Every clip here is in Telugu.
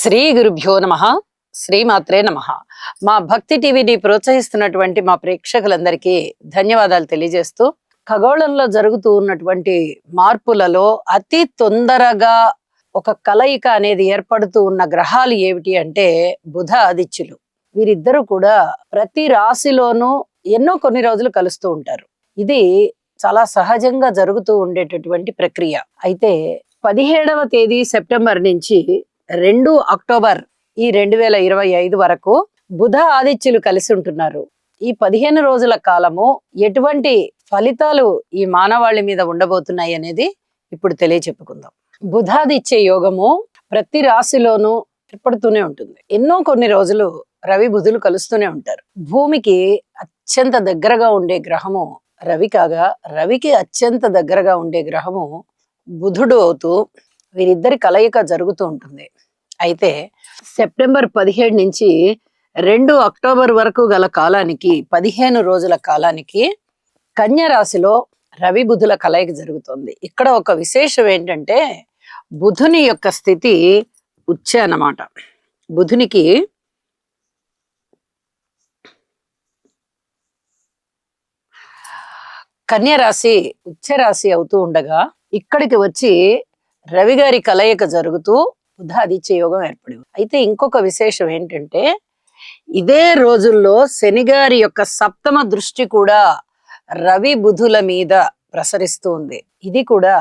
శ్రీ గురుభ్యో నమః. శ్రీమాత్రే నమః. మా భక్తి టీవీని ప్రోత్సహిస్తున్నటువంటి మా ప్రేక్షకులందరికీ ధన్యవాదాలు తెలియజేస్తూ, ఖగోళంలో జరుగుతూ ఉన్నటువంటి మార్పులలో అతి తొందరగా ఒక కలయిక అనేది ఏర్పడుతూ ఉన్న గ్రహాలు ఏమిటి అంటే బుధ ఆదిత్యులు. వీరిద్దరూ కూడా ప్రతి రాశిలోనూ కొన్ని రోజులు కలుస్తూ ఉంటారు. ఇది చాలా సహజంగా జరుగుతూ ఉండేటటువంటి ప్రక్రియ. అయితే 17వ తేదీ సెప్టెంబర్ నుంచి 2 అక్టోబర్ ఈ 2025 వరకు బుధ ఆదిత్యులు కలిసి ఉంటున్నారు. ఈ 15 రోజుల కాలము ఎటువంటి ఫలితాలు ఈ మానవాళి మీద ఉండబోతున్నాయి అనేది ఇప్పుడు తెలియచెప్పుకుందాం. బుధాదిత్య యోగము ప్రతి రాశిలోనూ ఏర్పడుతూనే ఉంటుంది. కొన్ని రోజులు రవి బుధులు కలుస్తూనే ఉంటారు. భూమికి అత్యంత దగ్గరగా ఉండే గ్రహము రవి కాగా, రవికి అత్యంత దగ్గరగా ఉండే గ్రహము బుధుడు అవుతూ వీరిద్దరి కలయిక జరుగుతూ ఉంటుంది. అయితే సెప్టెంబర్ 17 నుంచి 2 అక్టోబర్ వరకు గల కాలానికి 15 రోజుల కాలానికి కన్య రాశిలో రవి బుధుల కలయిక జరుగుతుంది. ఇక్కడ ఒక విశేషం ఏంటంటే బుధుని యొక్క స్థితి ఉచ్చ అన్నమాట. బుధునికి కన్య రాశి ఉచ్చ రాశి అవుతూ ఉండగా ఇక్కడికి వచ్చి రవి గారి కలయిక జరుగుతూ బుధాదిత్య యోగం ఏర్పడింది. అయితే ఇంకొక విశేషం ఏంటంటే ఇదే రోజుల్లో శని గారి యొక్క సప్తమ దృష్టి కూడా రవి బుధుల మీద ప్రసరిస్తూ ఉంది. ఇది కూడా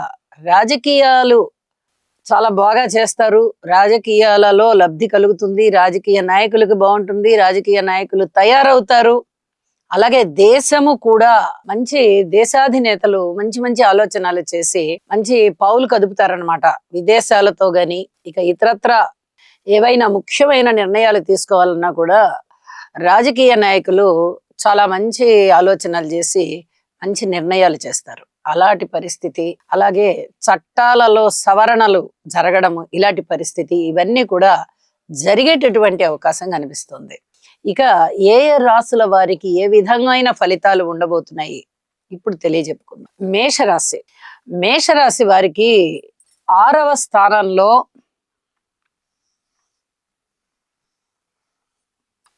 రాజకీయాలు చాలా బాగా చేస్తారు, రాజకీయాలలో లబ్ధి కలుగుతుంది, రాజకీయ నాయకులకు బాగుంటుంది, రాజకీయ నాయకులు తయారవుతారు. అలాగే దేశము కూడా మంచి దేశాధినేతలు మంచి మంచి ఆలోచనలు చేసి మంచి పావులు కదుపుతారనమాట విదేశాలతో గాని. ఇక ఇతరత్ర ఏవైనా ముఖ్యమైన నిర్ణయాలు తీసుకోవాలన్నా కూడా రాజకీయ నాయకులు చాలా మంచి ఆలోచనలు చేసి మంచి నిర్ణయాలు చేస్తారు. అలాంటి పరిస్థితి, అలాగే చట్టాలలో సవరణలు జరగడము, ఇలాంటి పరిస్థితి ఇవన్నీ కూడా జరిగేటటువంటి అవకాశం కనిపిస్తుంది. ఇక ఏ రాశుల వారికి ఏ విధమైన ఫలితాలు ఉండబోతున్నాయి ఇప్పుడు తెలియజెప్పుకుందాం. మేషరాశి. మేషరాశి వారికి 6వ స్థానంలో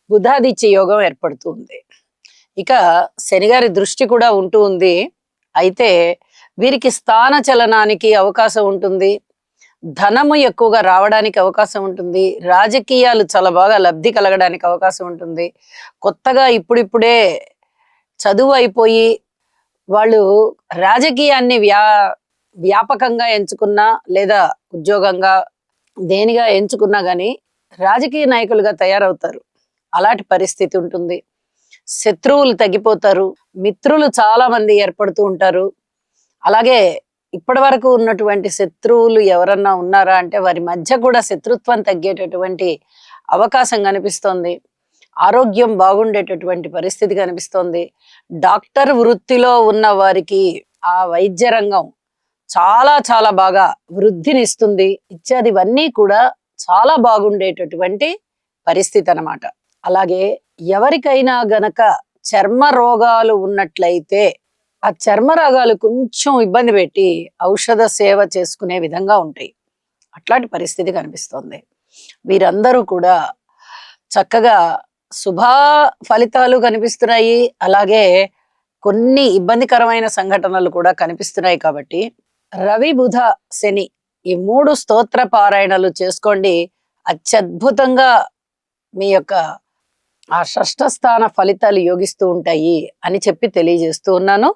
బుధాదిత్య యోగం ఏర్పడుతుంది. ఇక శనిగారి దృష్టి కూడా ఉంటూ ఉంది. అయితే వీరికి స్థాన చలనానికి అవకాశం ఉంటుంది, ధనము ఎక్కువగా రావడానికి అవకాశం ఉంటుంది, రాజకీయాలు చాలా బాగా లబ్ధి కలగడానికి అవకాశం ఉంటుంది. కొత్తగా ఇప్పుడిప్పుడే చదువు అయిపోయి వాళ్ళు రాజకీయాన్ని వ్యాపకంగా ఎంచుకున్నా లేదా ఉద్యోగంగా దేనిగా ఎంచుకున్నా గానీ రాజకీయ నాయకులుగా తయారవుతారు. అలాంటి పరిస్థితి ఉంటుంది. శత్రువులు తగ్గిపోతారు, మిత్రులు చాలా మంది ఏర్పడుతూ ఉంటారు. అలాగే ఇప్పటి వరకు ఉన్నటువంటి శత్రువులు ఎవరన్నా ఉన్నారా అంటే వారి మధ్య కూడా శత్రుత్వం తగ్గేటటువంటి అవకాశం కనిపిస్తోంది. ఆరోగ్యం బాగుండేటటువంటి పరిస్థితి కనిపిస్తోంది. డాక్టర్ వృత్తిలో ఉన్న వారికి ఆ వైద్య రంగం చాలా చాలా బాగా వృద్ధినిస్తుంది. ఇత్యాదివన్నీ కూడా చాలా బాగుండేటటువంటి పరిస్థితి అన్నమాట. అలాగే ఎవరికైనా గనక చర్మ రోగాలు ఉన్నట్లయితే ఆ చర్మ రోగాలు కొంచెం ఇబ్బంది పెట్టి ఔషధ సేవ చేసుకునే విధంగా ఉంటాయి. అట్లాంటి పరిస్థితి కనిపిస్తోంది. వీరందరూ కూడా చక్కగా శుభ ఫలితాలు కనిపిస్తున్నాయి. అలాగే కొన్ని ఇబ్బందికరమైన సంఘటనలు కూడా కనిపిస్తున్నాయి. కాబట్టి రవి బుధ శని ఈ 3 స్తోత్ర పారాయణలు చేసుకోండి. అత్యద్భుతంగా మీ యొక్క ఆ షష్ఠ స్థాన ఫలితాలు యోగిస్తూ ఉంటాయి అని చెప్పి తెలియజేస్తూ ఉన్నాను.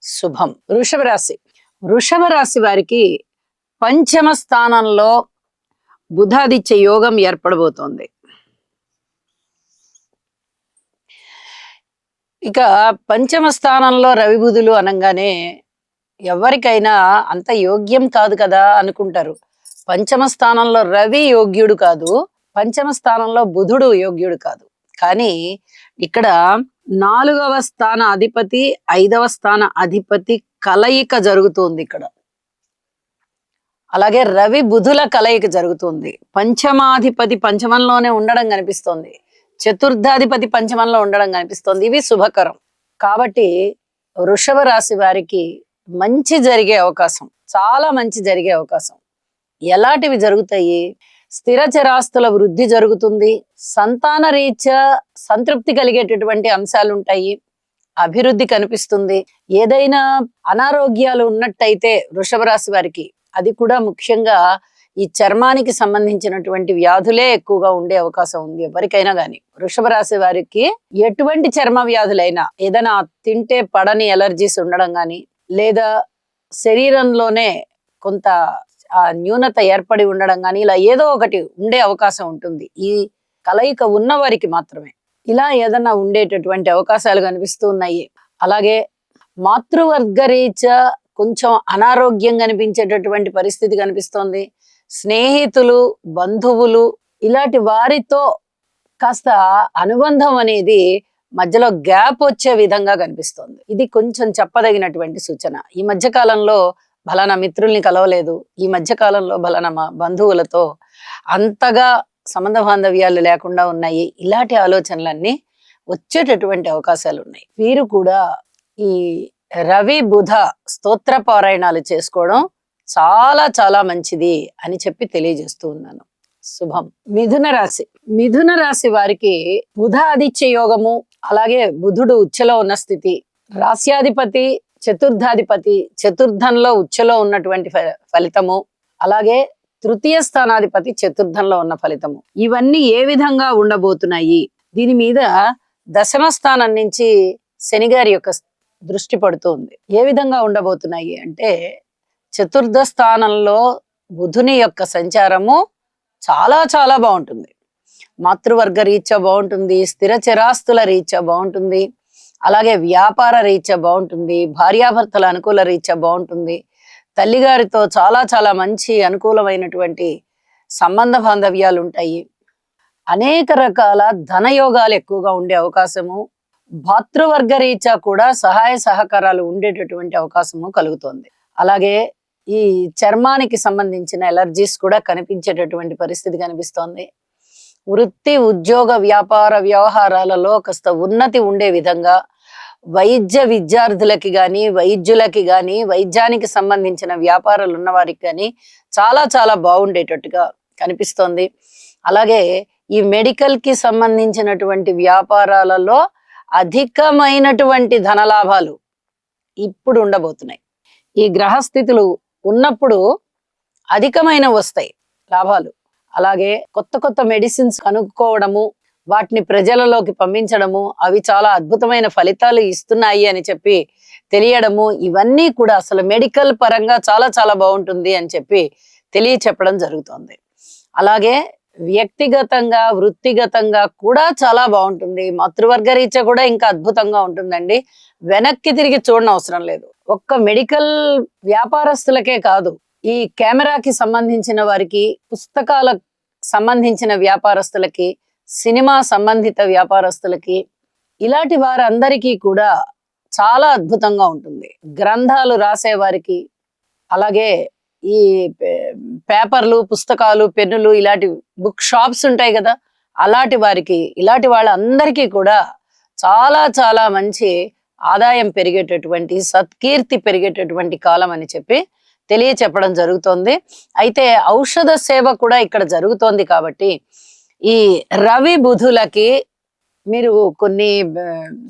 శుభం. వృషభ రాశి. వృషభ రాశి వారికి 5వ స్థానంలో బుధాదిత్య యోగం ఏర్పడబోతోంది. ఇక 5వ స్థానంలో రవి బుధులు అనగానే ఎవరికైనా అంత యోగ్యం కాదు కదా అనుకుంటారు. 5వ స్థానంలో రవి యోగ్యుడు కాదు, 5వ స్థానంలో బుధుడు యోగ్యుడు కాదు. కానీ ఇక్కడ 4వ స్థాన అధిపతి 5వ స్థాన అధిపతి కలయిక జరుగుతుంది ఇక్కడ. అలాగే రవి బుధుల కలయిక జరుగుతుంది. పంచమాధిపతి పంచమంలోనే ఉండడం కనిపిస్తోంది, చతుర్థాధిపతి పంచమంలో ఉండడం కనిపిస్తోంది. ఇవి శుభకరం. కాబట్టి వృషభ రాశి వారికి మంచి జరిగే అవకాశం, చాలా మంచి జరిగే అవకాశం. ఎలాంటివి జరుగుతాయి? స్థిర చరాస్తుల వృద్ధి జరుగుతుంది, సంతాన రీత్యా సంతృప్తి కలిగేటటువంటి అంశాలు ఉంటాయి, అభివృద్ధి కనిపిస్తుంది. ఏదైనా అనారోగ్యాలు ఉన్నట్టయితే వృషభ రాశి వారికి అది కూడా ముఖ్యంగా ఈ చర్మానికి సంబంధించినటువంటి వ్యాధులే ఎక్కువగా ఉండే అవకాశం ఉంది ఎవరికైనా గానీ. వృషభ రాశి వారికి ఎటువంటి చర్మ వ్యాధులైనా, ఏదైనా తింటే పడని ఎలర్జీస్ ఉండడం గాని, లేదా శరీరంలోనే కొంత న్యూనత ఏర్పడి ఉండడం గాని, ఇలా ఏదో ఒకటి ఉండే అవకాశం ఉంటుంది ఈ కలయిక ఉన్న వారికి మాత్రమే. ఇలా ఏదన్నా ఉండేటటువంటి అవకాశాలు కనిపిస్తూ ఉన్నాయి. అలాగే మాతృవర్గ రీత్యా కొంచెం అనారోగ్యం కనిపించేటటువంటి పరిస్థితి కనిపిస్తోంది. స్నేహితులు, బంధువులు ఇలాంటి వారితో కాస్త అనుబంధం అనేది మధ్యలో గ్యాప్ వచ్చే విధంగా కనిపిస్తోంది. ఇది కొంచెం చెప్పదగినటువంటి సూచన. ఈ మధ్య కాలంలో బలానా మిత్రుల్ని కలవలేదు, ఈ మధ్య కాలంలో బలానా బంధువులతో అంతగా సంబంధ బాంధవ్యాలు లేకుండా ఉన్నాయి, ఇలాంటి ఆలోచనలన్నీ వచ్చేటటువంటి అవకాశాలు ఉన్నాయి. వీరు కూడా ఈ రవి బుధ స్తోత్ర పారాయణాలు చేసుకోవడం చాలా చాలా మంచిది అని చెప్పి తెలియజేస్తూ ఉన్నాను. శుభం. మిథున రాశి వారికి బుధ ఆదిత్య యోగము, అలాగే బుధుడు ఉచ్చలో ఉన్న స్థితి, రాస్యాధిపతి చతుర్థాధిపతి చతుర్థంలో ఉచ్చలో ఉన్నటువంటి ఫలితము, అలాగే తృతీయ స్థానాధిపతి చతుర్థంలో ఉన్న ఫలితము, ఇవన్నీ ఏ విధంగా ఉండబోతున్నాయి, దీని మీద దశమ స్థానం నుంచి శని గారి యొక్క దృష్టి పడుతుంది. ఏ విధంగా ఉండబోతున్నాయి అంటే, చతుర్థ స్థానంలో బుధుని యొక్క సంచారము చాలా చాలా బాగుంటుంది. మాతృవర్గ రీత్యా బాగుంటుంది, స్థిర చరాస్తుల రీత్యా బాగుంటుంది, అలాగే వ్యాపార రీత్యా బాగుంటుంది, భార్యాభర్తల అనుకూల రీత్యా బాగుంటుంది, తల్లిగారితో చాలా చాలా మంచి అనుకూలమైనటువంటి సంబంధ బాంధవ్యాలు ఉంటాయి, అనేక రకాల ధనయోగాలు ఎక్కువగా ఉండే అవకాశము, భాతృవర్గ రీత్యా కూడా సహాయ సహకారాలు ఉండేటటువంటి అవకాశము కలుగుతుంది. అలాగే ఈ చర్మానికి సంబంధించిన ఎలర్జీస్ కూడా కనిపించేటటువంటి పరిస్థితి కనిపిస్తోంది. వృత్తి, ఉద్యోగ, వ్యాపార వ్యవహారాలలో కాస్త ఉన్నతి ఉండే విధంగా, వైద్య విద్యార్థులకి కానీ, వైద్యులకి కానీ, వైద్యానికి సంబంధించిన వ్యాపారాలు ఉన్న వారికి కానీ చాలా చాలా బాగుండేటట్టుగా కనిపిస్తోంది. అలాగే ఈ మెడికల్ కి సంబంధించినటువంటి వ్యాపారాలలో అధికమైనటువంటి ధనలాభాలు ఇప్పుడు ఉండబోతున్నాయి. ఈ గ్రహస్థితులు ఉన్నప్పుడు అధికమైన వస్తాయి లాభాలు. అలాగే కొత్త కొత్త మెడిసిన్స్ కనుక్కోవడము, వాటిని ప్రజలలోకి పంపించడము, అవి చాలా అద్భుతమైన ఫలితాలు ఇస్తున్నాయి అని చెప్పి తెలియడము, ఇవన్నీ కూడా అసలు మెడికల్ పరంగా చాలా చాలా బాగుంటుంది అని చెప్పి తెలియచెప్పడం జరుగుతుంది. అలాగే వ్యక్తిగతంగా, వృత్తిగతంగా కూడా చాలా బాగుంటుంది. మాతృవర్గ రీత్యా కూడా ఇంకా అద్భుతంగా ఉంటుందండి. వెనక్కి తిరిగి చూడడం అవసరం లేదు. ఒక్క మెడికల్ వ్యాపారస్తులకే కాదు, ఈ కెమెరాకి సంబంధించిన వారికి, పుస్తకాల సంబంధించిన వ్యాపారస్తులకి, సినిమా సంబంధిత వ్యాపారస్తులకి, ఇలాంటి వారందరికీ కూడా చాలా అద్భుతంగా ఉంటుంది. గ్రంథాలు రాసే వారికి, అలాగే ఈ పేపర్లు, పుస్తకాలు, పెన్నులు, ఇలాంటి బుక్ షాప్స్ ఉంటాయి కదా, అలాంటి వారికి, ఇలాంటి వాళ్ళందరికీ కూడా చాలా చాలా మంచి ఆదాయం పెరిగేటటువంటి, సత్కీర్తి పెరిగేటటువంటి కాలం అని చెప్పి తెలియచెప్పడం జరుగుతోంది. అయితే ఔషధ సేవ కూడా ఇక్కడ జరుగుతోంది కాబట్టి ఈ రవి బుధులకి మీరు కొన్ని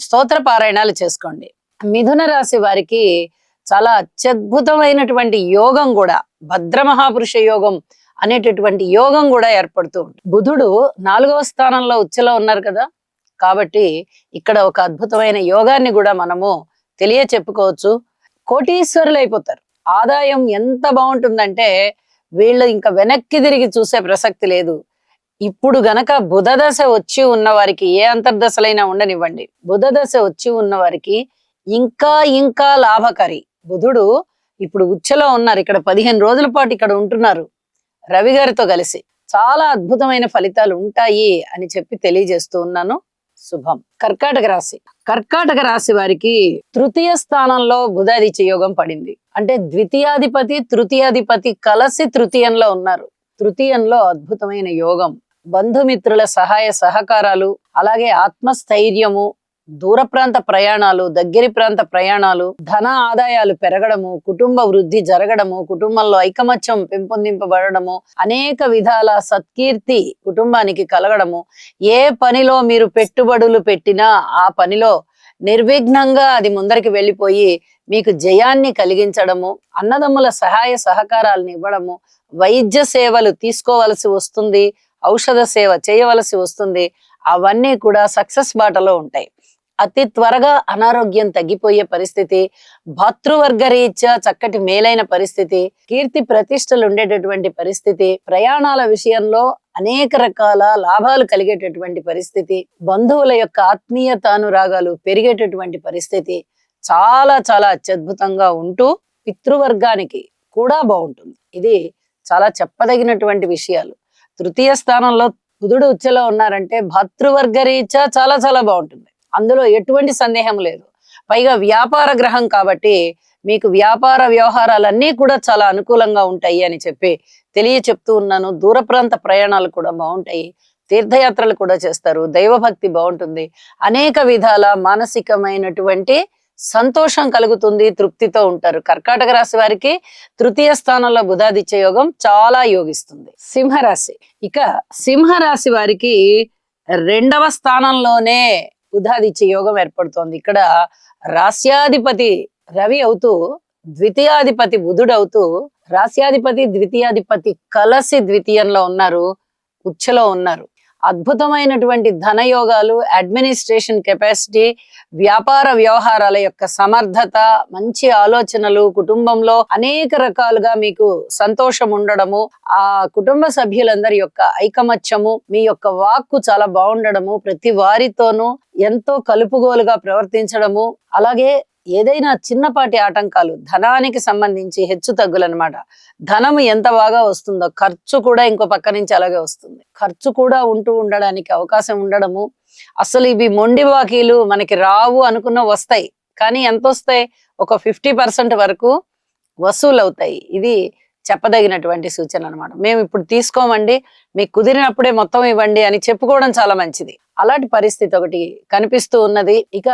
స్తోత్ర పారాయణాలు చేసుకోండి. మిథున రాశి వారికి చాలా అత్యద్భుతమైనటువంటి యోగం కూడా, భద్ర మహాపురుష యోగం అనేటటువంటి యోగం కూడా ఏర్పడుతూ ఉంటుంది. బుధుడు 4వ స్థానంలో ఉచ్చలో ఉన్నారు కదా, కాబట్టి ఇక్కడ ఒక అద్భుతమైన యోగాన్ని కూడా మనము చెప్పుకోవచ్చు. కోటీశ్వరులు అయిపోతారు. ఆదాయం ఎంత బాగుంటుందంటే వీళ్ళు ఇంకా వెనక్కి తిరిగి చూసే ప్రసక్తి లేదు. ఇప్పుడు గనక బుధ దశ వచ్చి ఉన్న వారికి, ఏ అంతర్దశలైనా ఉండనివ్వండి, బుధ దశ వచ్చి ఉన్న వారికి ఇంకా ఇంకా లాభకారి. బుధుడు ఇప్పుడు ఉచ్చలో ఉన్నారు, ఇక్కడ 15 రోజుల పాటు ఇక్కడ ఉంటున్నారు రవి గారితో కలిసి. చాలా అద్భుతమైన ఫలితాలు ఉంటాయి అని చెప్పి తెలియజేస్తూ ఉన్నాను. శుభం. కర్కాటక రాశి వారికి తృతీయ స్థానంలో బుధాదిత్య యోగం పడింది. అంటే ద్వితీయాధిపతి, తృతీయాధిపతి కలిసి తృతీయంలో ఉన్నారు. తృతీయంలో అద్భుతమైన యోగం, బంధుమిత్రుల సహాయ సహకారాలు, అలాగే ఆత్మస్థైర్యము, దూర ప్రాంత ప్రయాణాలు, దగ్గరి ప్రాంత ప్రయాణాలు, ధన ఆదాయాలు పెరగడము, కుటుంబ వృద్ధి జరగడము, కుటుంబంలో ఐకమత్యం పెంపొందింపబడము, అనేక విధాల సత్కీర్తి కుటుంబానికి కలగడము, ఏ పనిలో మీరు పెట్టుబడులు పెట్టినా ఆ పనిలో నిర్విఘ్నంగా అది ముందరికి వెళ్ళిపోయి మీకు జయాన్ని కలిగించడము, అన్నదమ్ముల సహాయ సహకారాలను ఇవ్వడము, వైద్య సేవలు తీసుకోవలసి వస్తుంది, ఔషధ సేవ చేయవలసి వస్తుంది, అవన్నీ కూడా సక్సెస్ బాటలో ఉంటాయి. అతి త్వరగా అనారోగ్యం తగ్గిపోయే పరిస్థితి, భాతృవర్గ రీత్యా చక్కటి మేలైన పరిస్థితి, కీర్తి ప్రతిష్టలు ఉండేటటువంటి పరిస్థితి, ప్రయాణాల విషయంలో అనేక రకాల లాభాలు కలిగేటటువంటి పరిస్థితి, బంధువుల యొక్క ఆత్మీయతానురాగాలు పెరిగేటటువంటి పరిస్థితి చాలా చాలా అత్యద్భుతంగా ఉంటూ పితృవర్గానికి కూడా బాగుంటుంది. ఇది చాలా చెప్పదగినటువంటి విషయాలు. తృతీయ స్థానంలో బుధుడు ఉచ్చలో ఉన్నారంటే భాతృవర్గ రీత్యా చాలా చాలా బాగుంటుంది. అందులో ఎటువంటి సందేహం లేదు. పైగా వ్యాపార గ్రహం కాబట్టి మీకు వ్యాపార వ్యవహారాలన్నీ కూడా చాలా అనుకూలంగా ఉంటాయి అని చెప్పి చెప్తూ ఉన్నాను. దూర ప్రాంత ప్రయాణాలు కూడా బాగుంటాయి, తీర్థయాత్రలు కూడా చేస్తారు, దైవభక్తి బాగుంటుంది, అనేక విధాల మానసికమైనటువంటి సంతోషం కలుగుతుంది, తృప్తితో ఉంటారు. కర్కాటక రాశి వారికి తృతీయ స్థానంలో బుధాదిత్య యోగం చాలా యోగిస్తుంది. సింహరాశి, ఇక సింహరాశి వారికి 2వ స్థానంలోనే బుధాదిత్య యోగం ఏర్పడుతోంది. ఇక్కడ రాస్యాధిపతి రవి అవుతూ ద్వితీయాధిపతి బుధుడు అవుతూ రాస్యాధిపతి ద్వితీయాధిపతి కలిసి ద్వితీయంలో ఉన్నారు, ఉచ్చలో ఉన్నారు. అద్భుతమైనటువంటి ధనయోగాలు, అడ్మినిస్ట్రేషన్ కెపాసిటీ, వ్యాపార వ్యవహారాల యొక్క సమర్థత, మంచి ఆలోచనలు, కుటుంబంలో అనేక రకాలుగా మీకు సంతోషం ఉండడము, ఆ కుటుంబ సభ్యులందరి యొక్క ఐకమత్యము, మీ యొక్క వాక్కు చాలా బాగుండడము, ప్రతి వారితోనూ ఎంతో కలుపుగోలుగా ప్రవర్తించడము, అలాగే ఏదైనా చిన్నపాటి ఆటంకాలు, ధనానికి సంబంధించి హెచ్చు తగ్గులన్నమాట. ధనము ఎంత బాగా వస్తుందో ఖర్చు కూడా ఇంకో పక్క నుంచి అలాగే వస్తుంది. ఖర్చు కూడా ఉంటూ ఉండడానికి అవకాశం ఉండడము. అసలు ఇవి మొండి బాకీలు మనకి రావు అనుకున్న వస్తాయి, కానీ ఎంత వస్తాయి? ఒక 50% వరకు వసూలు అవుతాయి. ఇది చెప్పదగినటువంటి సూచన అన్నమాట. మేము ఇప్పుడు తీసుకోమండి, మీకు కుదిరినప్పుడే మొత్తం ఇవ్వండి అని చెప్పుకోవడం చాలా మంచిది. అలాంటి పరిస్థితి ఒకటి కనిపిస్తూ ఉన్నది. ఇక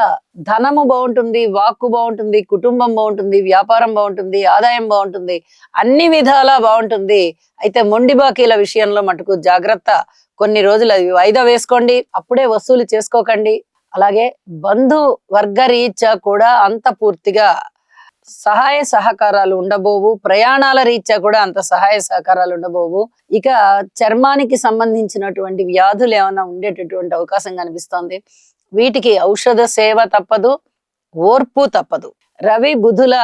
ధనము బాగుంటుంది, వాక్కు బాగుంటుంది, కుటుంబం బాగుంటుంది, వ్యాపారం బాగుంటుంది, ఆదాయం బాగుంటుంది, అన్ని విధాలా బాగుంటుంది. అయితే మొండి బాకీల విషయంలో మటుకు జాగ్రత్త. కొన్ని రోజులు అది వాయిదా వేసుకోండి, అప్పుడే వసూలు చేసుకోకండి. అలాగే బంధు వర్గ రీత్యా కూడా అంత పూర్తిగా సహాయ సహకారాలు ఉండబోవు, ప్రయాణాల రీత్యా కూడా అంత సహాయ సహకారాలు ఉండబోవు. ఇక చర్మానికి సంబంధించినటువంటి వ్యాధులు ఏమైనా ఉండేటటువంటి అవకాశం కనిపిస్తోంది. వీటికి ఔషధ సేవ తప్పదు, ఓర్పు తప్పదు. రవి బుధుల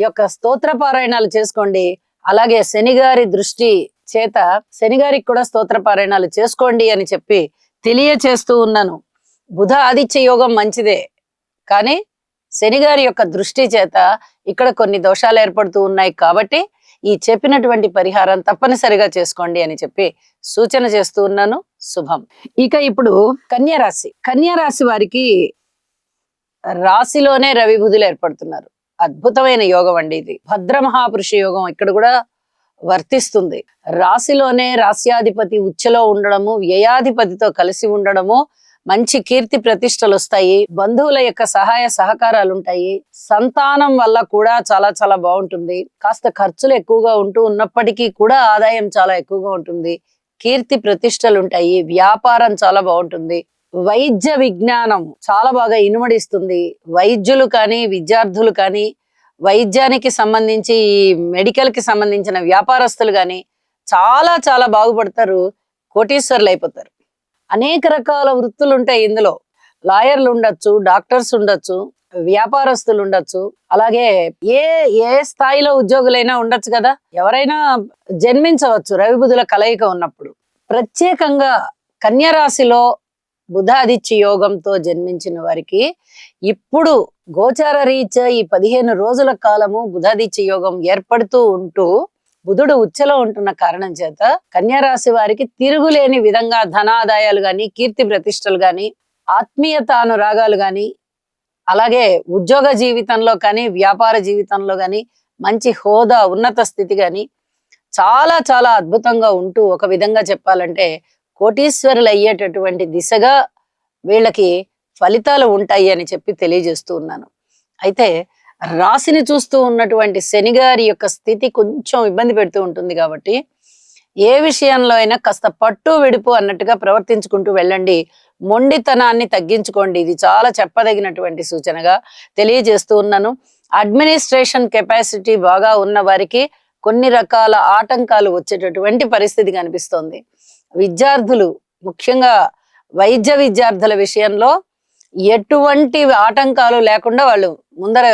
యొక్క స్తోత్ర పారాయణాలు చేసుకోండి. అలాగే శనిగారి దృష్టి చేత శనిగారికి కూడా స్తోత్ర పారాయణాలు చేసుకోండి అని చెప్పి తెలియచేస్తూ ఉన్నాను. బుధ ఆదిత్య యోగం మంచిదే, కానీ శనిగారి యొక్క దృష్టి చేత ఇక్కడ కొన్ని దోషాలు ఏర్పడుతూ ఉన్నాయి. కాబట్టి ఈ చెప్పినటువంటి పరిహారం తప్పనిసరిగా చేసుకోండి అని చెప్పి సూచన చేస్తూ ఉన్నాను. శుభం. ఇక ఇప్పుడు కన్యారాశి. కన్యారాశి వారికి రాశిలోనే రవి బుధులు ఏర్పడుతున్నారు. అద్భుతమైన యోగం అండి ఇది. భద్ర మహాపురుష యోగం ఇక్కడ కూడా వర్తిస్తుంది. రాశిలోనే రాస్యాధిపతి ఉచ్చలో ఉండడము, వ్యయాధిపతితో కలిసి ఉండడము, మంచి కీర్తి ప్రతిష్టలు వస్తాయి, బంధువుల యొక్క సహాయ సహకారాలు ఉంటాయి, సంతానం వల్ల కూడా చాలా చాలా బాగుంటుంది. కాస్త ఖర్చులు ఎక్కువగా ఉంటూ ఉన్నప్పటికీ కూడా ఆదాయం చాలా ఎక్కువగా ఉంటుంది, కీర్తి ప్రతిష్టలు ఉంటాయి, వ్యాపారం చాలా బాగుంటుంది, వైద్య విజ్ఞానం చాలా బాగా ఇనుమడిస్తుంది. వైద్యులు కానీ విద్యార్థులు కానీ వైద్యానికి సంబంధించి మెడికల్ కి సంబంధించిన వ్యాపారస్తులు కానీ చాలా చాలా బాగుపడతారు, కోటీశ్వరులు అయిపోతారు. అనేక రకాల వృత్తులు ఉంటాయి ఇందులో. లాయర్లు ఉండొచ్చు, డాక్టర్స్ ఉండొచ్చు, వ్యాపారస్తులు ఉండొచ్చు, అలాగే ఏ ఏ స్థాయిలో ఉద్యోగులైనా ఉండొచ్చు కదా. ఎవరైనా జన్మించవచ్చు రవి బుధుల కలయిక ఉన్నప్పుడు. ప్రత్యేకంగా కన్యా రాశిలో బుధాదిత్య యోగంతో జన్మించిన వారికి ఇప్పుడు గోచార రీత్యా ఈ 15 రోజుల కాలము బుధాదిత్య యోగం ఏర్పడుతూ ఉంటూ బుధుడు ఉచ్చలో ఉంటున్న కారణం చేత కన్యా రాశి వారికి తిరుగులేని విధంగా ధనాదాయాలు గాని, కీర్తి ప్రతిష్టలు గాని, ఆత్మీయత అనురాగాలు గాని, అలాగే ఉద్యోగ జీవితంలో కానీ వ్యాపార జీవితంలో గాని మంచి హోదా, ఉన్నత స్థితి గాని చాలా చాలా అద్భుతంగా ఉంటూ ఒక విధంగా చెప్పాలంటే కోటీశ్వరులు అయ్యేటటువంటి దిశగా వీళ్ళకి ఫలితాలు ఉంటాయి అని చెప్పి తెలియజేస్తూ ఉన్నాను. అయితే రాశిని చూస్తూ ఉన్నటువంటి శని గారి యొక్క స్థితి కొంచెం ఇబ్బంది పెడుతూ ఉంటుంది కాబట్టి ఏ విషయంలో అయినా కాస్త పట్టు విడుపు అన్నట్టుగా ప్రవర్తించుకుంటూ వెళ్ళండి. మొండితనాన్ని తగ్గించుకోండి. ఇది చాలా చెప్పదగినటువంటి సూచనగా తెలియజేస్తూ ఉన్నాను. అడ్మినిస్ట్రేషన్ కెపాసిటీ బాగా ఉన్న వారికి కొన్ని రకాల ఆటంకాలు వచ్చేటటువంటి పరిస్థితి కనిపిస్తోంది. విద్యార్థులు, ముఖ్యంగా వైద్య విద్యార్థుల విషయంలో ఎటువంటి ఆటంకాలు లేకుండా వాళ్ళు ముందర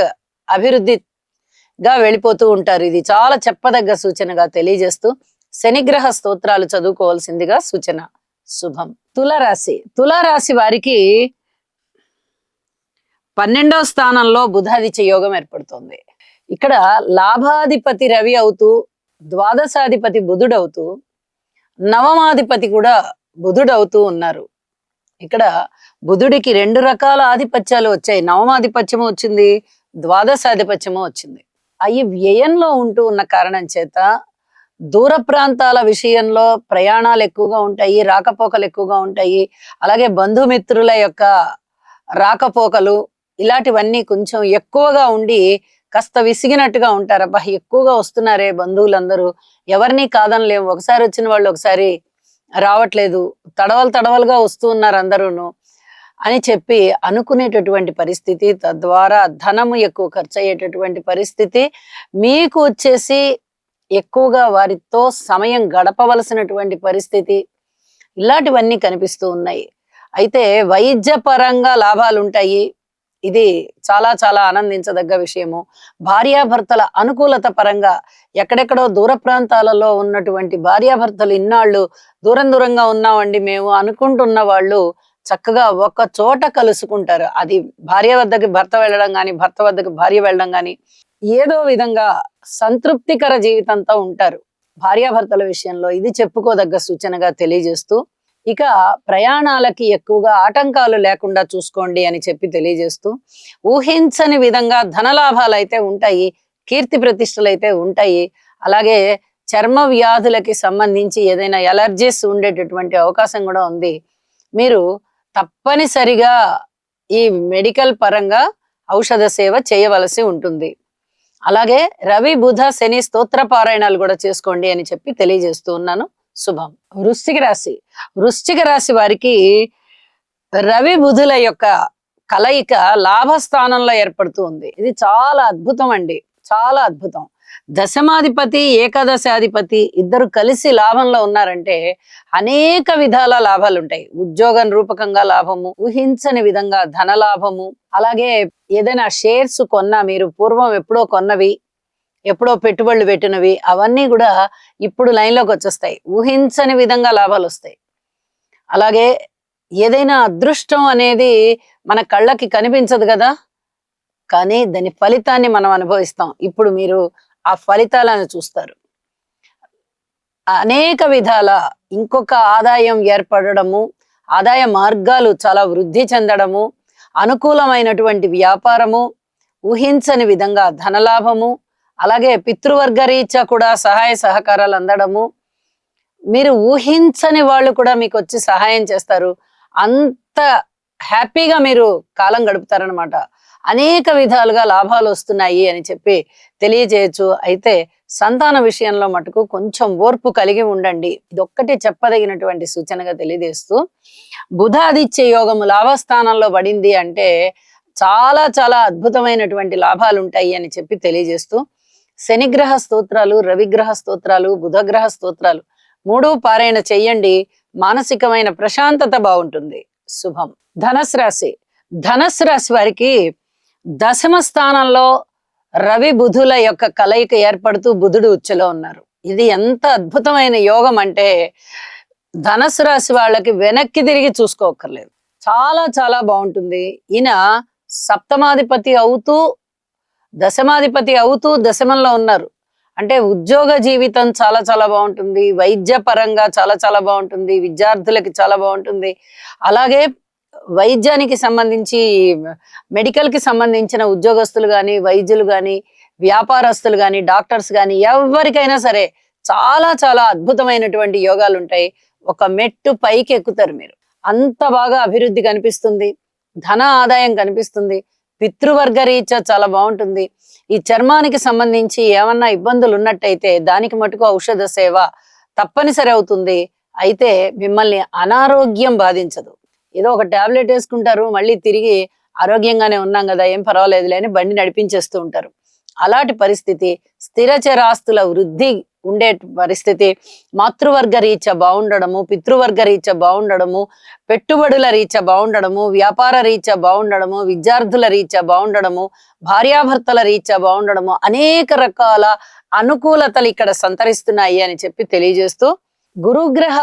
అభివృద్ధిగా వెళ్ళిపోతూ ఉంటారు. ఇది చాలా చెప్పదగ్గ సూచనగా తెలియజేస్తూ శనిగ్రహ స్తోత్రాలు చదువుకోవాల్సిందిగా సూచన. శుభం. తులారాశి వారికి 12వ స్థానంలో బుధాదిత్య యోగం ఏర్పడుతోంది. ఇక్కడ లాభాధిపతి రవి అవుతూ, ద్వాదశాధిపతి బుధుడవుతూ, నవమాధిపతి కూడా బుధుడవుతూ ఉన్నారు. ఇక్కడ బుధుడికి 2 రకాల ఆధిపత్యాలు వచ్చాయి. నవమాధిపత్యము వచ్చింది, ద్వాదశాధిపత్యము వచ్చింది. అవి వ్యయంలో ఉంటూ ఉన్న కారణం చేత దూర ప్రాంతాల విషయంలో ప్రయాణాలు ఎక్కువగా ఉంటాయి, రాకపోకలు ఎక్కువగా ఉంటాయి. అలాగే బంధుమిత్రుల యొక్క రాకపోకలు ఇలాంటివన్నీ కొంచెం ఎక్కువగా ఉండి కాస్త విసిగినట్టుగా ఉంటారు. అబ్బా, ఎక్కువగా వస్తున్నారే బంధువులందరూ, ఎవరిని కాదనలేము, ఒకసారి వచ్చిన వాళ్ళు ఒకసారి రావట్లేదు, తడవలుగా వస్తూ ఉన్నారు అందరూను అని చెప్పి అనుకునేటటువంటి పరిస్థితి, తద్వారా ధనము ఎక్కువ ఖర్చు అయ్యేటటువంటి పరిస్థితి, మీకు వచ్చేసి ఎక్కువగా వారితో సమయం గడపవలసినటువంటి పరిస్థితి, ఇలాంటివన్నీ కనిపిస్తూ ఉన్నాయి. అయితే వైద్య పరంగా లాభాలు ఉంటాయి. ఇది చాలా చాలా ఆనందించదగ్గ విషయము. భార్యాభర్తల అనుకూలత పరంగా ఎక్కడెక్కడో దూర ప్రాంతాలలో ఉన్నటువంటి భార్యాభర్తలు ఇన్నాళ్ళు దూరంగా ఉన్నామండి మేము అనుకుంటున్న వాళ్ళు చక్కగా ఒక చోట కలుసుకుంటారు. అది భార్య వద్దకి భర్త వెళ్ళడం కానీ, భర్త వద్దకి భార్య వెళ్ళడం కానీ, ఏదో విధంగా సంతృప్తికర జీవితంతో ఉంటారు భార్యాభర్తల విషయంలో. ఇది చెప్పుకోదగ్గ సూచనగా తెలియజేస్తూ, ఇక ప్రయాణాలకి ఎక్కువగా ఆటంకాలు లేకుండా చూసుకోండి అని చెప్పి తెలియజేస్తూ, ఊహించని విధంగా ధనలాభాలు అయితే ఉంటాయి, కీర్తి ప్రతిష్టలు అయితే ఉంటాయి. అలాగే చర్మ వ్యాధులకి సంబంధించి ఏదైనా ఎలర్జీస్ ఉండేటటువంటి అవకాశం కూడా ఉంది. మీరు తప్పనిసరిగా ఈ మెడికల్ పరంగా ఔషధ సేవ చేయవలసి ఉంటుంది. అలాగే రవి బుధ శని స్తోత్ర పారాయణాలు కూడా చేసుకోండి అని చెప్పి తెలియజేస్తూ ఉన్నాను. శుభం. వృశ్చిక రాశి వారికి రవి బుధుల యొక్క కలయిక లాభస్థానంలో ఏర్పడుతూ ఉంది. ఇది చాలా అద్భుతం అండి, చాలా అద్భుతం. దశమాధిపతి ఏకాదశాధిపతి ఇద్దరు కలిసి లాభంలో ఉన్నారంటే అనేక విధాల లాభాలు ఉంటాయి. ఉద్యోగం రూపకంగా లాభము, ఊహించని విధంగా ధన లాభము, అలాగే ఏదైనా షేర్స్ కొన్నా, మీరు పూర్వం ఎప్పుడో కొన్నవి, ఎప్పుడో పెట్టుబడులు పెట్టినవి, అవన్నీ కూడా ఇప్పుడు లైన్లోకి వచ్చేస్తాయి. ఊహించని విధంగా లాభాలు వస్తాయి. అలాగే ఏదైనా అదృష్టం అనేది మన కళ్ళకి కనిపించదు కదా, కానీ దాని ఫలితాన్ని మనం అనుభవిస్తాం. ఇప్పుడు మీరు ఆ ఫలితాలను చూస్తారు. అనేక విధాల ఇంకొక ఆదాయం ఏర్పడము, ఆదాయ మార్గాలు చాలా వృద్ధి చెందడము, అనుకూలమైనటువంటి వ్యాపారము, ఊహించని విధంగా ధనలాభము, అలాగే పితృవర్గ రీత్యా కూడా సహాయ సహకారాలు అందడము, మీరు ఊహించని వాళ్ళు కూడా మీకు వచ్చి సహాయం చేస్తారు. అంత హ్యాపీగా మీరు కాలం గడుపుతారనమాట. అనేక విధాలుగా లాభాలు వస్తున్నాయి అని చెప్పి తెలియజేయచ్చు. అయితే సంతాన విషయంలో మటుకు కొంచెం ఓర్పు కలిగి ఉండండి. ఇదొక్కటి చెప్పదగినటువంటి సూచనగా తెలియజేస్తూ, బుధాదిత్య యోగము లాభస్థానంలో పడింది అంటే చాలా చాలా అద్భుతమైనటువంటి లాభాలు ఉంటాయి అని చెప్పి తెలియజేస్తూ, శనిగ్రహ స్తోత్రాలు, రవిగ్రహ స్తోత్రాలు, బుధగ్రహ స్తోత్రాలు 3 పారాయణ చెయ్యండి. మానసికమైన ప్రశాంతత బాగుంటుంది. శుభం. ధనస్సు రాశి వారికి దశమ స్థానంలో రవి బుధుల యొక్క కలయిక ఏర్పడుతూ బుధుడు ఉచ్చులో ఉన్నారు. ఇది ఎంత అద్భుతమైన యోగం అంటే ధనస్సు రాశి వాళ్ళకి వెనక్కి తిరిగి చూసుకోకర్లేదు. చాలా చాలా బాగుంటుంది. ఈయన సప్తమాధిపతి అవుతూ దశమాధిపతి అవుతూ దశమంలో ఉన్నారు అంటే ఉద్యోగ జీవితం చాలా చాలా బాగుంటుంది. వైద్య పరంగా చాలా చాలా బాగుంటుంది. విద్యార్థులకి చాలా బాగుంటుంది. అలాగే వైద్యానికి సంబంధించి, మెడికల్ కి సంబంధించిన ఉద్యోగస్తులు కానీ, వైద్యులు కానీ, వ్యాపారస్తులు కానీ, డాక్టర్స్ కానీ, ఎవరికైనా సరే చాలా చాలా అద్భుతమైనటువంటి యోగాలు ఉంటాయి. ఒక మెట్టు పైకి ఎక్కుతారు మీరు. అంత బాగా అభివృద్ధి కనిపిస్తుంది. ధన ఆదాయం కనిపిస్తుంది. పితృవర్గ రీత్యా చాలా బాగుంటుంది. ఈ చర్మానికి సంబంధించి ఏమన్నా ఇబ్బందులు ఉన్నట్టయితే దానికి మటుకు ఔషధ సేవ తప్పనిసరి అవుతుంది. అయితే మిమ్మల్ని అనారోగ్యం బాధించదు. ఏదో ఒక టాబ్లెట్ వేసుకుంటారు, మళ్ళీ తిరిగి ఆరోగ్యంగానే ఉన్నాం కదా, ఏం పర్వాలేదులే అని బండి నడిపించేస్తూ ఉంటారు. అలాంటి పరిస్థితి, స్థిరచరాస్తుల వృద్ధి ఉండే పరిస్థితి, మాతృవర్గ రీత్యా బాగుండడము, పితృవర్గ రీత్యా బాగుండడము, పెట్టుబడుల రీత్యా బాగుండడము, వ్యాపార రీత్యా బాగుండడము, విద్యార్థుల రీత్యా బాగుండడము, భార్యాభర్తల రీత్యా బాగుండడము, అనేక రకాల అనుకూలతలు ఇక్కడ సంతరిస్తున్నాయి అని చెప్పి తెలియజేస్తూ, గురుగ్రహ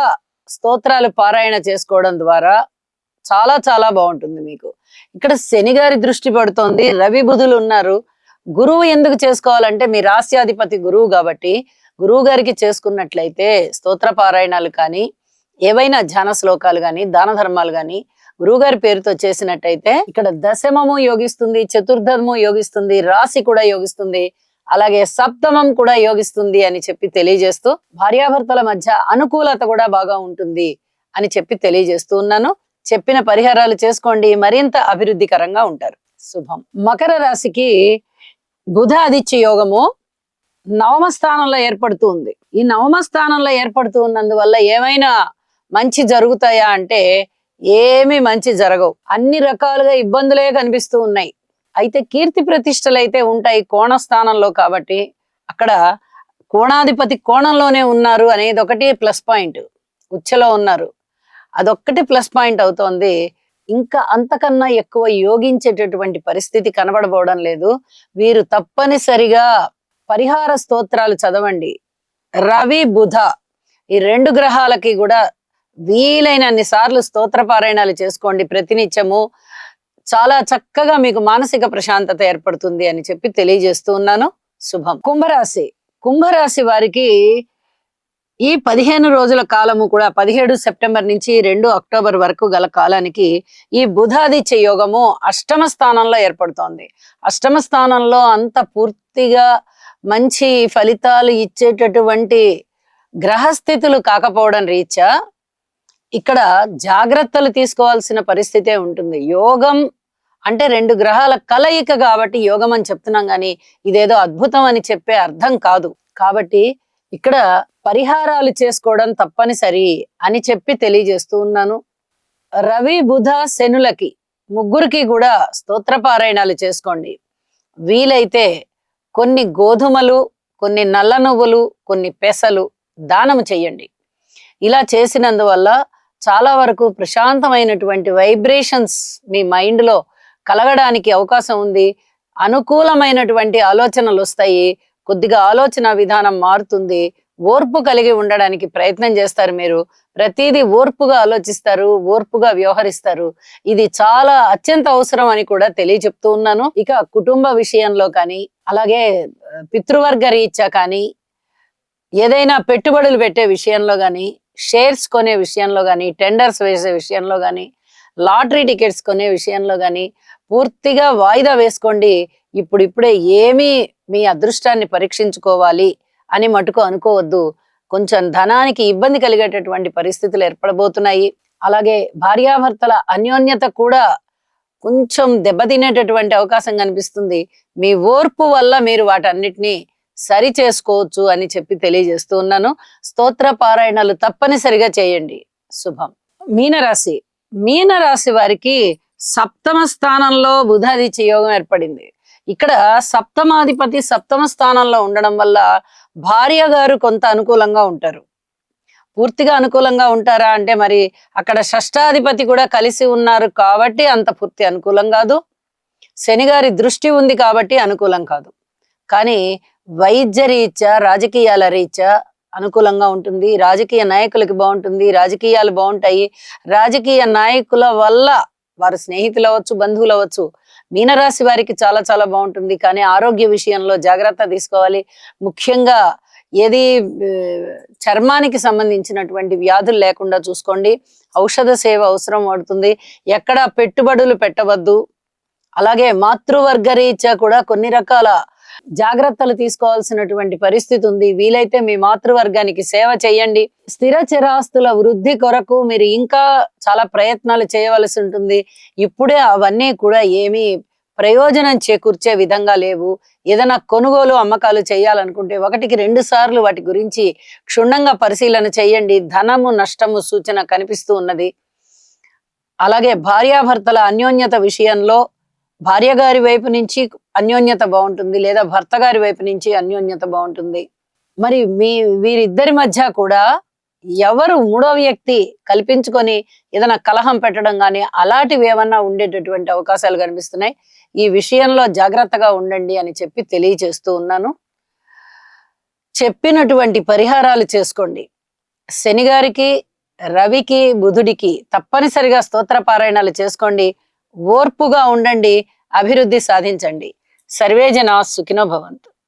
స్తోత్రాలు పారాయణ చేసుకోవడం ద్వారా చాలా చాలా బాగుంటుంది మీకు. ఇక్కడ శని గారి దృష్టి పడుతోంది, రవి బుధులు ఉన్నారు. గురువు ఎందుకు చేసుకోవాలంటే మీ రాస్యాధిపతి గురువు కాబట్టి గురువు గారికి చేసుకున్నట్లయితే స్తోత్ర పారాయణాలు కానీ, ఏవైనా ధ్యాన శ్లోకాలు కానీ, దాన ధర్మాలు కానీ గురువుగారి పేరుతో చేసినట్టయితే ఇక్కడ దశమము యోగిస్తుంది, చతుర్థము యోగిస్తుంది, రాశి కూడా యోగిస్తుంది, అలాగే సప్తమం కూడా యోగిస్తుంది అని చెప్పి తెలియజేస్తూ, భార్యాభర్తల మధ్య అనుకూలత కూడా బాగా ఉంటుంది అని చెప్పి తెలియజేస్తూ ఉన్నాను. చెప్పిన పరిహారాలు చేసుకోండి, మరింత అభివృద్ధికరంగా ఉంటారు. శుభం. మకర రాశికి బుధ ఆదిత్య యోగము నవమ స్థానంలో ఏర్పడుతూ ఉంది. ఈ నవమ స్థానంలో ఏర్పడుతూ ఉన్నందువల్ల ఏమైనా మంచి జరుగుతాయా అంటే ఏమీ మంచి జరగవు. అన్ని రకాలుగా ఇబ్బందులే కనిపిస్తూ ఉన్నాయి. అయితే కీర్తి ప్రతిష్టలు అయితే ఉంటాయి కోణ స్థానంలో కాబట్టి, అక్కడ కోణాధిపతి కోణంలోనే ఉన్నారు అనేది ఒకటి ప్లస్ పాయింట్. ఉచ్చలో ఉన్నారు, అదొక్కటి ప్లస్ పాయింట్ అవుతోంది. ఇంకా అంతకన్నా ఎక్కువ యోగించేటటువంటి పరిస్థితి కనబడబోవడం లేదు. వీరు తప్పనిసరిగా పరిహార స్తోత్రాలు చదవండి. రవి బుధ ఈ రెండు గ్రహాలకి కూడా వీలైనన్ని సార్లు స్తోత్ర పారాయణాలు చేసుకోండి ప్రతినిత్యము. చాలా చక్కగా మీకు మానసిక ప్రశాంతత ఏర్పడుతుంది అని చెప్పి తెలియజేస్తూ ఉన్నాను. శుభం. కుంభరాశి. కుంభరాశి వారికి ఈ 15 రోజుల కాలము కూడా 17 సెప్టెంబర్ నుంచి 2 అక్టోబర్ వరకు గల కాలానికి ఈ బుధాదిత్య యోగము అష్టమ స్థానంలో ఏర్పడుతోంది. అష్టమ స్థానంలో అంత పూర్తిగా మంచి ఫలితాలు ఇచ్చేటటువంటి గ్రహస్థితులు కాకపోవడం రీత్యా ఇక్కడ జాగ్రత్తలు తీసుకోవాల్సిన పరిస్థితే ఉంటుంది. యోగం అంటే రెండు గ్రహాల కలయిక కాబట్టి యోగం అని చెప్తున్నాం, కానీ ఇదేదో అద్భుతం అని చెప్పే అర్థం కాదు. కాబట్టి ఇక్కడ పరిహారాలు చేసుకోవడం తప్పనిసరి అని చెప్పి తెలియజేస్తూ ఉన్నాను. రవి బుధ శనులకి ముగ్గురికి కూడా స్తోత్ర పారాయణాలు చేసుకోండి. వీలైతే కొన్ని గోధుమలు, కొన్ని నల్ల నువ్వులు, కొన్ని పెసలు దానము చెయ్యండి. ఇలా చేసినందువల్ల చాలా వరకు ప్రశాంతమైనటువంటి వైబ్రేషన్స్ మీ మైండ్లో కలగడానికి అవకాశం ఉంది. అనుకూలమైనటువంటి ఆలోచనలు వస్తాయి. కొద్దిగా ఆలోచన విధానం మారుతుంది. ఓర్పు కలిగి ఉండడానికి ప్రయత్నం చేస్తారు. మీరు ప్రతిదీ ఓర్పుగా ఆలోచిస్తారు, ఓర్పుగా వ్యవహరిస్తారు. ఇది చాలా అత్యంత అవసరం అని కూడా తెలియచెప్తూ ఉన్నాను. ఇక కుటుంబ విషయంలో కానీ, అలాగే పితృవర్గ రీత్యా కానీ, ఏదైనా పెట్టుబడులు పెట్టే విషయంలో కానీ, షేర్స్ కొనే విషయంలో కానీ, టెండర్స్ వేసే విషయంలో కానీ, లాటరీ టికెట్స్ కొనే విషయంలో కానీ పూర్తిగా వాయిదా వేసుకోండి. ఇప్పుడిప్పుడే ఏమీ మీ అదృష్టాన్ని పరీక్షించుకోవాలి అని మటుకు అనుకోవద్దు. కొంచెం ధనానికి ఇబ్బంది కలిగేటటువంటి పరిస్థితులు ఏర్పడబోతున్నాయి. అలాగే భార్యాభర్తల అన్యోన్యత కూడా కొంచెం దెబ్బతినేటటువంటి అవకాశం కనిపిస్తుంది. మీ ఓర్పు వల్ల మీరు వాటన్నిటినీ సరి చేసుకోవచ్చు అని చెప్పి తెలియజేస్తూ ఉన్నాను. స్తోత్ర పారాయణాలు తప్పనిసరిగా చేయండి. శుభం. మీనరాశి. మీనరాశి వారికి సప్తమ స్థానంలో బుధాదిత్య యోగం ఏర్పడింది. ఇక్కడ సప్తమాధిపతి సప్తమ స్థానంలో ఉండడం వల్ల భార్య గారు కొంత అనుకూలంగా ఉంటారు. పూర్తిగా అనుకూలంగా ఉంటారా అంటే మరి అక్కడ షష్టాధిపతి కూడా కలిసి ఉన్నారు కాబట్టి అంత పూర్తి అనుకూలం కాదు. శని గారి దృష్టి ఉంది కాబట్టి అనుకూలం కాదు. కానీ వైద్య రీత్యా, రాజకీయాల రీత్యా అనుకూలంగా ఉంటుంది. రాజకీయ నాయకులకి బాగుంటుంది, రాజకీయాలు బాగుంటాయి. రాజకీయ నాయకుల వల్ల వారు స్నేహితులు అవ్వచ్చు, బంధువులు అవ్వచ్చు. మీనరాశి వారికి చాలా చాలా బాగుంటుంది. కానీ ఆరోగ్య విషయంలో జాగ్రత్త తీసుకోవాలి. ముఖ్యంగా ఏది చర్మానికి సంబంధించినటువంటి వ్యాధులు లేకుండా చూసుకోండి. ఔషధ సేవ అవసరం పడుతుంది. ఎక్కడ పెట్టుబడులు పెట్టవద్దు. అలాగే మాతృవర్గ రీత్యా కూడా కొన్ని రకాల జాగ్రత్తలు తీసుకోవాల్సినటువంటి పరిస్థితి ఉంది. వీలైతే మీ మాతృవర్గానికి సేవ చేయండి. స్థిర చిరాస్తుల వృద్ధి కొరకు మీరు ఇంకా చాలా ప్రయత్నాలు చేయవలసి ఉంటుంది. ఇప్పుడే అవన్నీ కూడా ఏమీ ప్రయోజనం చేకూర్చే విధంగా లేవు. ఏదైనా కొనుగోలు అమ్మకాలు చేయాలనుకుంటే 1కి 2 సార్లు వాటి గురించి క్షుణ్ణంగా పరిశీలన చేయండి. ధనము నష్టము సూచన కనిపిస్తూ ఉన్నది. అలాగే భార్యాభర్తల అన్యోన్యత విషయంలో భార్య గారి వైపు నుంచి అన్యోన్యత బాగుంటుంది, లేదా భర్త గారి వైపు నుంచి అన్యోన్యత బాగుంటుంది. మరి వీరిద్దరి మధ్య కూడా ఎవరు మూడో వ్యక్తి కల్పించుకొని ఏదైనా కలహం పెట్టడం కానీ అలాంటివి ఏమన్నా ఉండేటటువంటి అవకాశాలు కనిపిస్తున్నాయి. ఈ విషయంలో జాగ్రత్తగా ఉండండి అని చెప్పి తెలియజేస్తూ ఉన్నాను. చెప్పినటువంటి పరిహారాలు చేసుకోండి. శని గారికి, రవికి, బుధుడికి తప్పనిసరిగా స్తోత్ర పారాయణాలు చేసుకోండి. ఓర్పుగా ఉండండి, అభివృద్ధి సాధించండి. సర్వే జనా సుఖినో భవంతు.